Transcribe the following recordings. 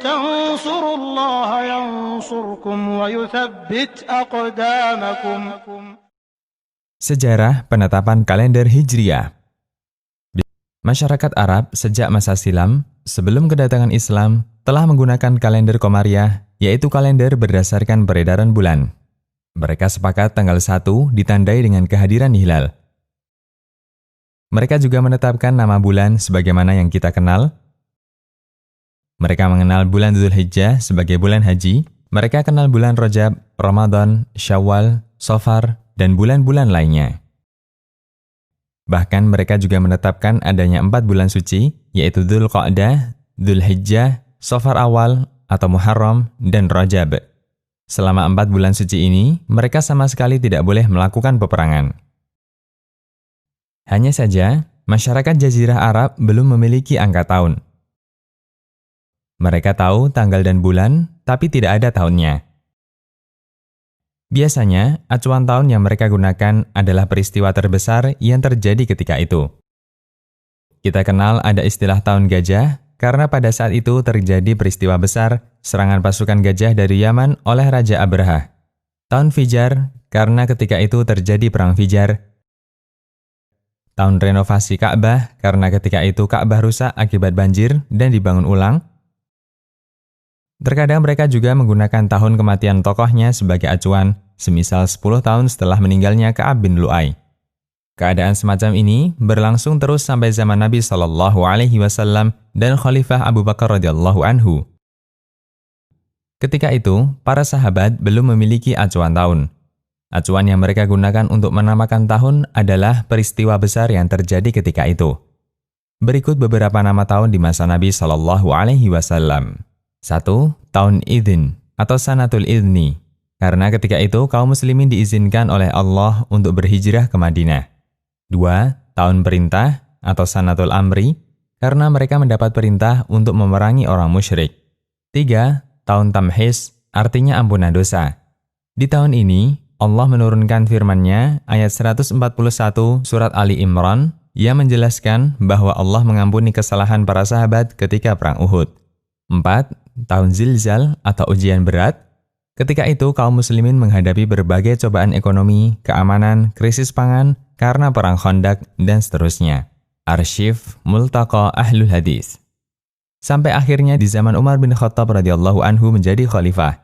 تنصروا الله ينصركم ويثبت أقدامكم. Sejarah penetapan kalender Hijriah. Masyarakat Arab sejak masa silam, sebelum kedatangan Islam, telah menggunakan kalender Komariah, yaitu kalender berdasarkan peredaran bulan. Mereka sepakat tanggal 1 ditandai dengan kehadiran hilal. Mereka juga menetapkan nama bulan sebagaimana yang kita kenal. Mereka mengenal bulan Dzulhijjah sebagai bulan haji. Mereka kenal bulan Rajab, Ramadan, Syawal, Safar, dan bulan-bulan lainnya. Bahkan mereka juga menetapkan adanya 4 bulan suci, yaitu Dzulqa'dah, Dzulhijjah, Safar awal atau Muharram, dan Rajab. Selama 4 bulan suci ini, mereka sama sekali tidak boleh melakukan peperangan. Hanya saja, masyarakat Jazirah Arab belum memiliki angka tahun. Mereka tahu tanggal dan bulan, tapi tidak ada tahunnya. Biasanya, acuan tahun yang mereka gunakan adalah peristiwa terbesar yang terjadi ketika itu. Kita kenal ada istilah tahun gajah, karena pada saat itu terjadi peristiwa besar, serangan pasukan gajah dari Yaman oleh Raja Abraha. Tahun Fijar, karena ketika itu terjadi perang Fijar. Tahun renovasi Ka'bah, karena ketika itu Ka'bah rusak akibat banjir dan dibangun ulang. Terkadang mereka juga menggunakan tahun kematian tokohnya sebagai acuan, semisal 10 tahun setelah meninggalnya Ka'ab bin Lu'ay. Keadaan semacam ini berlangsung terus sampai zaman Nabi SAW dan Khalifah Abu Bakar radhiyallahu anhu. Ketika itu, para sahabat belum memiliki acuan tahun. Acuan yang mereka gunakan untuk menamakan tahun adalah peristiwa besar yang terjadi ketika itu. Berikut beberapa nama tahun di masa Nabi SAW. 1. Tahun Idzin atau Sanatul Idzni, karena ketika itu kaum muslimin diizinkan oleh Allah untuk berhijrah ke Madinah. 2. Tahun Perintah atau Sanatul Amri, karena mereka mendapat perintah untuk memerangi orang musyrik. 3. Tahun Tamhis, artinya ampunan dosa. Di tahun ini, Allah menurunkan firman-Nya ayat 141 surat Ali Imran yang menjelaskan bahwa Allah mengampuni kesalahan para sahabat ketika perang Uhud. 4. Tahun Zilzal atau ujian berat. Ketika itu kaum muslimin menghadapi berbagai cobaan ekonomi, keamanan, krisis pangan, karena perang Khandaq, dan seterusnya. Arsyiv Multaqa Ahlul Hadis. Sampai akhirnya di zaman Umar bin Khattab radhiyallahu anhu menjadi khalifah.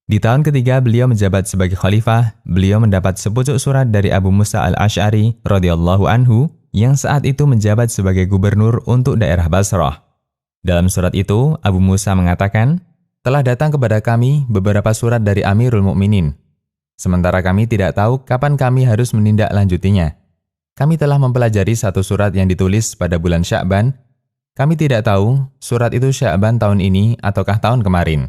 Di tahun ketiga beliau menjabat sebagai khalifah, beliau mendapat sepucuk surat dari Abu Musa al-Asy'ari radhiyallahu anhu yang saat itu menjabat sebagai gubernur untuk daerah Basrah. Dalam surat itu, Abu Musa mengatakan, "Telah datang kepada kami beberapa surat dari Amirul Mukminin. Sementara kami tidak tahu kapan kami harus menindaklanjutinya. Kami telah mempelajari satu surat yang ditulis pada bulan Sya'ban. Kami tidak tahu surat itu Sya'ban tahun ini ataukah tahun kemarin."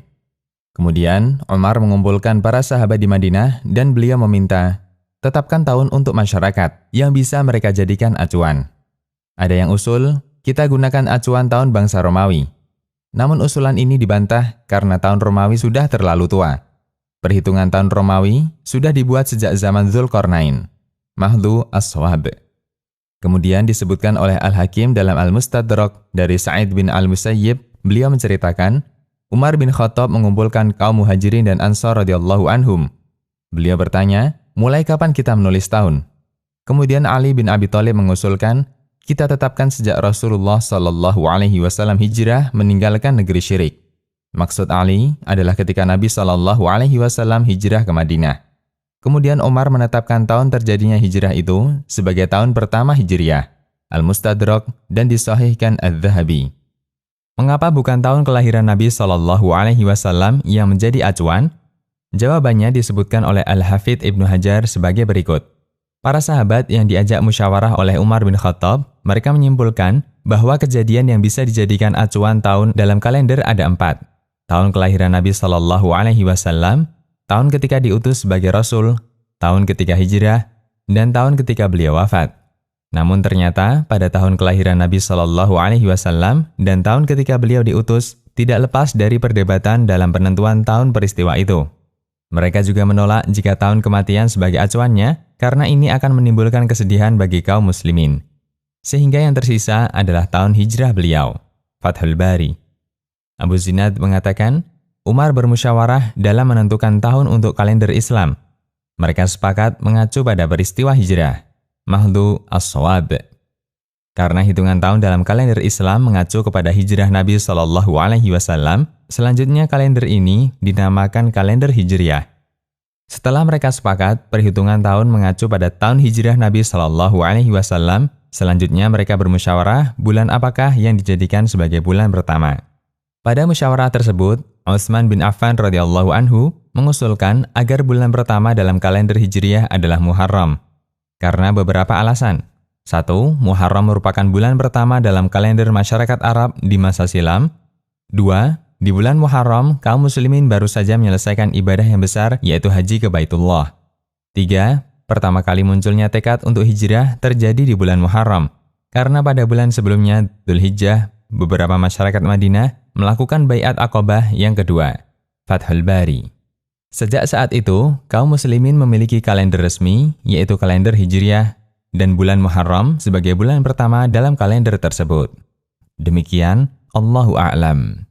Kemudian, Umar mengumpulkan para sahabat di Madinah dan beliau meminta, "Tetapkan tahun untuk masyarakat yang bisa mereka jadikan acuan." Ada yang usul, kita gunakan acuan tahun bangsa Romawi. Namun usulan ini dibantah karena tahun Romawi sudah terlalu tua. Perhitungan tahun Romawi sudah dibuat sejak zaman Dzulqarnain. Mahdhu as-Shawab. Kemudian disebutkan oleh Al-Hakim dalam Al-Mustadrak dari Sa'id bin Al-Musayyib, beliau menceritakan, Umar bin Khattab mengumpulkan kaum Muhajirin dan Ansar radhiyallahu anhum. Beliau bertanya, mulai kapan kita menulis tahun? Kemudian Ali bin Abi Thalib mengusulkan, kita tetapkan sejak Rasulullah SAW hijrah meninggalkan negeri syirik. Maksud Ali adalah ketika Nabi SAW hijrah ke Madinah. Kemudian Umar menetapkan tahun terjadinya hijrah itu sebagai tahun pertama Hijriah, Al-Mustadrak, dan disahihkan Adz-Dzahabi. Mengapa bukan tahun kelahiran Nabi SAW yang menjadi acuan? Jawabannya disebutkan oleh Al-Hafidz Ibnu Hajar sebagai berikut. Para sahabat yang diajak musyawarah oleh Umar bin Khattab, mereka menyimpulkan bahwa kejadian yang bisa dijadikan acuan tahun dalam kalender ada 4. Tahun kelahiran Nabi SAW, tahun ketika diutus sebagai Rasul, tahun ketika hijrah, dan tahun ketika beliau wafat. Namun ternyata pada tahun kelahiran Nabi SAW dan tahun ketika beliau diutus tidak lepas dari perdebatan dalam penentuan tahun peristiwa itu. Mereka juga menolak jika tahun kematian sebagai acuannya, karena ini akan menimbulkan kesedihan bagi kaum muslimin. Sehingga yang tersisa adalah tahun hijrah beliau. Fathul Bari. Abu Zinad mengatakan, Umar bermusyawarah dalam menentukan tahun untuk kalender Islam. Mereka sepakat mengacu pada peristiwa hijrah, Mahdu as-Shawab. Karena hitungan tahun dalam kalender Islam mengacu kepada hijrah Nabi SAW, selanjutnya kalender ini dinamakan kalender Hijriah. Setelah mereka sepakat, perhitungan tahun mengacu pada tahun hijrah Nabi SAW, selanjutnya mereka bermusyawarah bulan apakah yang dijadikan sebagai bulan pertama. Pada musyawarah tersebut, Utsman bin Affan radhiyallahu anhu mengusulkan agar bulan pertama dalam kalender Hijriah adalah Muharram, karena beberapa alasan. 1. Muharram merupakan bulan pertama dalam kalender masyarakat Arab di masa silam. 2. Di bulan Muharram, kaum muslimin baru saja menyelesaikan ibadah yang besar, yaitu haji ke Baitullah. 3. Pertama kali munculnya tekad untuk hijrah terjadi di bulan Muharram, karena pada bulan sebelumnya, Dzulhijjah, beberapa masyarakat Madinah melakukan baiat Aqabah yang kedua, Fathul Bari. Sejak saat itu, kaum muslimin memiliki kalender resmi, yaitu kalender Hijriah, dan bulan Muharram sebagai bulan pertama dalam kalender tersebut. Demikian, Allahu a'lam.